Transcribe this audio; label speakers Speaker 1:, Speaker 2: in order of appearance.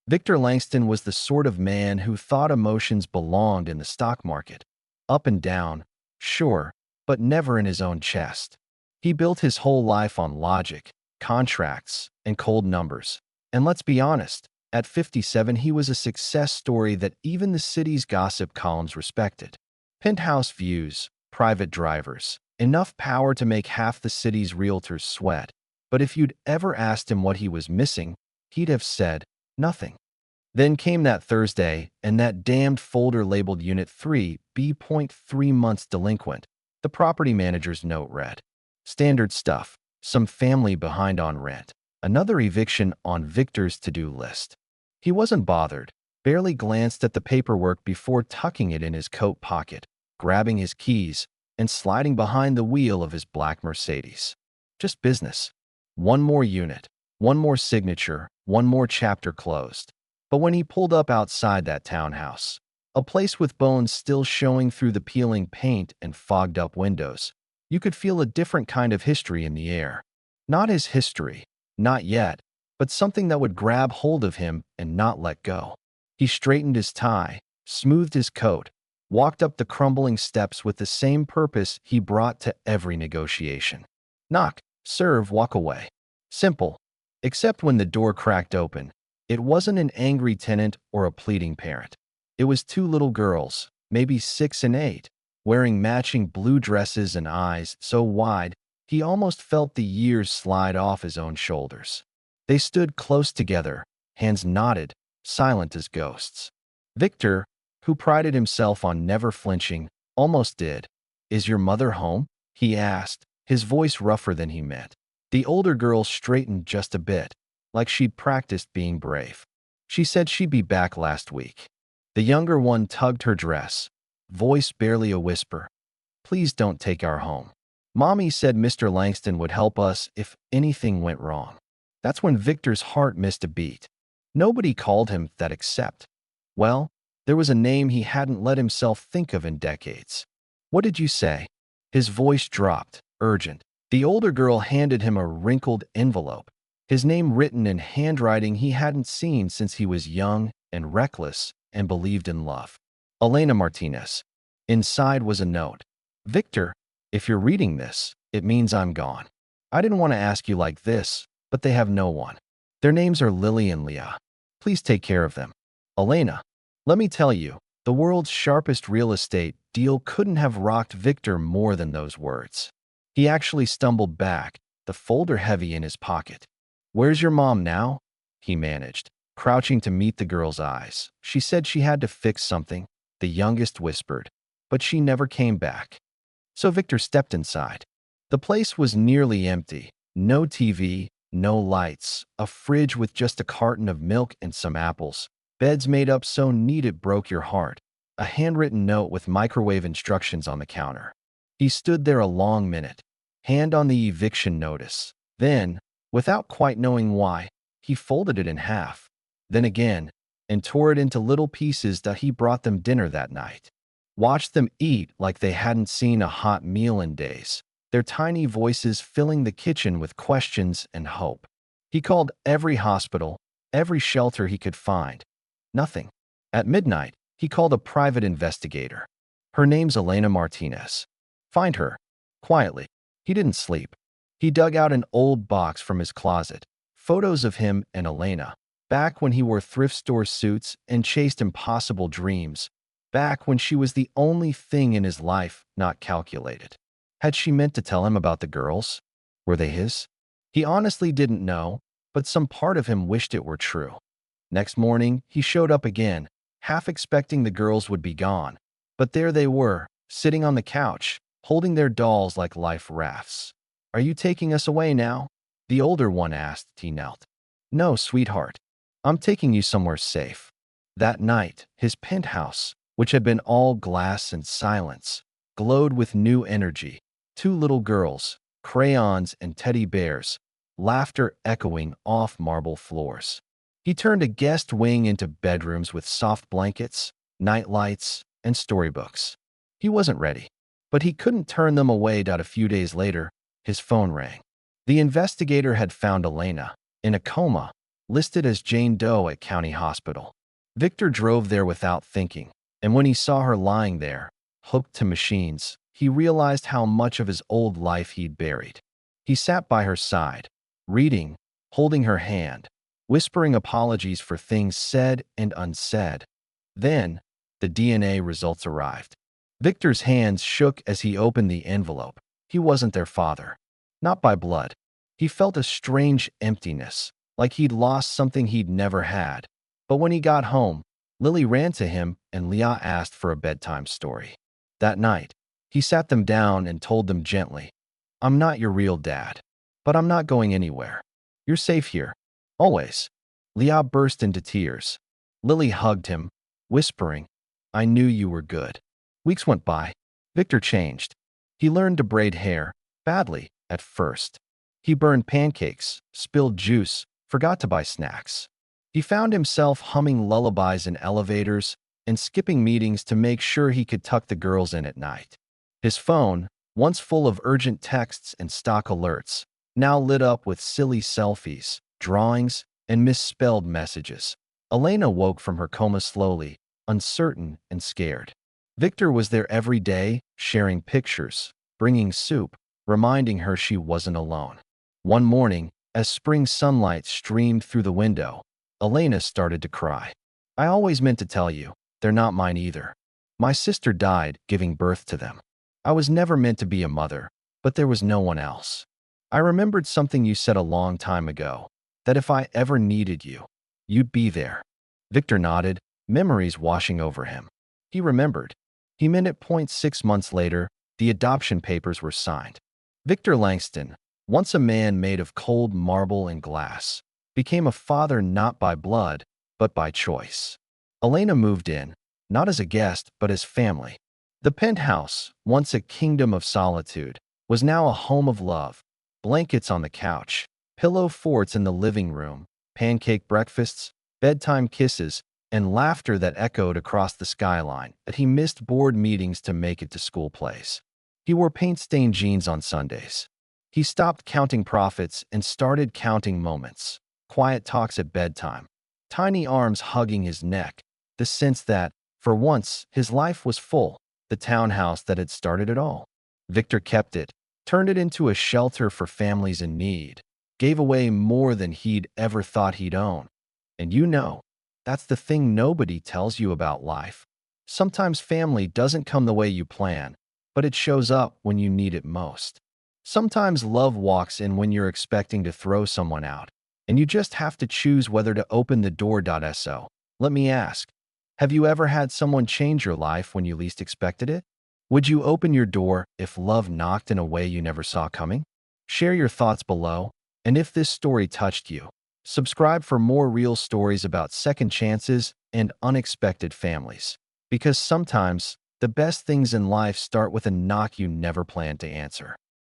Speaker 1: Victor Langston was the sort of man who thought emotions belonged in the stock market. Up and down, sure, but never in his own chest. He built his whole life on logic, contracts, and cold numbers. And let's be honest, at 57 he was a success story that even the city's gossip columns respected. Penthouse views, private drivers, enough power to make half the city's realtors sweat. But if you'd ever asked him what he was missing, he'd have said, nothing. Then came that Thursday, and that damned folder labeled Unit 3, B.3 months delinquent. The property manager's note read, standard stuff, some family behind on rent, another eviction on Victor's to-do list. He wasn't bothered, barely glanced at the paperwork before tucking it in his coat pocket, grabbing his keys, and sliding behind the wheel of his black Mercedes. Just business. One more unit, one more signature, one more chapter closed. But when he pulled up outside that townhouse, a place with bones still showing through the peeling paint and fogged-up windows, you could feel a different kind of history in the air. Not his history, not yet, but something that would grab hold of him and not let go. He straightened his tie, smoothed his coat, walked up the crumbling steps with the same purpose he brought to every negotiation. Knock, serve, walk away. Simple. Except when the door cracked open, it wasn't an angry tenant or a pleading parent. It was two little girls, maybe 6 and 8, wearing matching blue dresses and eyes so wide he almost felt the years slide off his own shoulders. They stood close together, hands knotted, silent as ghosts. Victor, who prided himself on never flinching, almost did. "Is your mother home?" he asked, his voice rougher than he meant. The older girl straightened just a bit, like she'd practiced being brave. "She said she'd be back last week." The younger one tugged her dress, voice barely a whisper. "Please don't take our home. Mommy said Mr. Langston would help us if anything went wrong." That's when Victor's heart missed a beat. Nobody called him that except, well, there was a name he hadn't let himself think of in decades. "What did you say?" His voice dropped, urgent. The older girl handed him a wrinkled envelope, his name written in handwriting he hadn't seen since he was young and reckless and believed in love. Elena Martinez. Inside was a note. "Victor, if you're reading this, it means I'm gone. I didn't want to ask you like this, but they have no one. Their names are Lily and Leah. Please take care of them. Elena." Let me tell you, the world's sharpest real estate deal couldn't have rocked Victor more than those words. He actually stumbled back, the folder heavy in his pocket. "Where's your mom now?" he managed, crouching to meet the girl's eyes. "She said she had to fix something," the youngest whispered, "but she never came back." So Victor stepped inside. The place was nearly empty. No TV, no lights, a fridge with just a carton of milk and some apples, beds made up so neat it broke your heart, a handwritten note with microwave instructions on the counter. He stood there a long minute, hand on the eviction notice. Then, without quite knowing why, he folded it in half. Then again, and tore it into little pieces that he brought them dinner that night. Watched them eat like they hadn't seen a hot meal in days, their tiny voices filling the kitchen with questions and hope. He called every hospital, every shelter he could find. Nothing. At midnight, he called a private investigator. "Her name's Elena Martinez. Find her." Quietly. He didn't sleep. He dug out an old box from his closet, photos of him and Elena, back when he wore thrift store suits and chased impossible dreams, back when she was the only thing in his life not calculated. Had she meant to tell him about the girls? Were they his? He honestly didn't know, but some part of him wished it were true. Next morning, he showed up again, half expecting the girls would be gone. But there they were, sitting on the couch, holding their dolls like life rafts. "Are you taking us away now?" the older one asked. He knelt. "No, sweetheart. I'm taking you somewhere safe." That night, his penthouse, which had been all glass and silence, glowed with new energy. 2 little girls, crayons and teddy bears, laughter echoing off marble floors. He turned a guest wing into bedrooms with soft blankets, night lights, and storybooks. He wasn't ready, but he couldn't turn them away. A few days later, his phone rang. The investigator had found Elena, in a coma, listed as Jane Doe at County Hospital. Victor drove there without thinking, and when he saw her lying there, hooked to machines, he realized how much of his old life he'd buried. He sat by her side, reading, holding her hand, whispering apologies for things said and unsaid. Then, the DNA results arrived. Victor's hands shook as he opened the envelope. He wasn't their father. Not by blood. He felt a strange emptiness, like he'd lost something he'd never had. But when he got home, Lily ran to him and Leah asked for a bedtime story. That night, he sat them down and told them gently, "I'm not your real dad, but I'm not going anywhere. You're safe here. Always." Leah burst into tears. Lily hugged him, whispering, "I knew you were good." Weeks went by. Victor changed. He learned to braid hair, badly, at first. He burned pancakes, spilled juice, forgot to buy snacks. He found himself humming lullabies in elevators and skipping meetings to make sure he could tuck the girls in at night. His phone, once full of urgent texts and stock alerts, now lit up with silly selfies, drawings, and misspelled messages. Elena woke from her coma slowly, uncertain and scared. Victor was there every day, sharing pictures, bringing soup, reminding her she wasn't alone. One morning, as spring sunlight streamed through the window, Elena started to cry. "I always meant to tell you, they're not mine either. My sister died giving birth to them. I was never meant to be a mother, but there was no one else. I remembered something you said a long time ago, that if I ever needed you, you'd be there." Victor nodded, memories washing over him. He remembered. He meant it. 6 months later, the adoption papers were signed. Victor Langston, once a man made of cold marble and glass, became a father not by blood, but by choice. Elena moved in, not as a guest, but as family. The penthouse, once a kingdom of solitude, was now a home of love. Blankets on the couch, pillow forts in the living room, pancake breakfasts, bedtime kisses, and laughter that echoed across the skyline that he missed board meetings to make it to school plays. He wore paint-stained jeans on Sundays. He stopped counting profits and started counting moments. Quiet talks at bedtime, tiny arms hugging his neck, the sense that, for once, his life was full, the townhouse that had started it all. Victor kept it, turned it into a shelter for families in need, gave away more than he'd ever thought he'd own. And that's the thing nobody tells you about life. Sometimes family doesn't come the way you plan, but it shows up when you need it most. Sometimes love walks in when you're expecting to throw someone out, and you just have to choose whether to open the door. So, let me ask, have you ever had someone change your life when you least expected it? Would you open your door if love knocked in a way you never saw coming? Share your thoughts below, and if this story touched you, subscribe for more real stories about second chances and unexpected families. Because sometimes, the best things in life start with a knock you never planned to answer.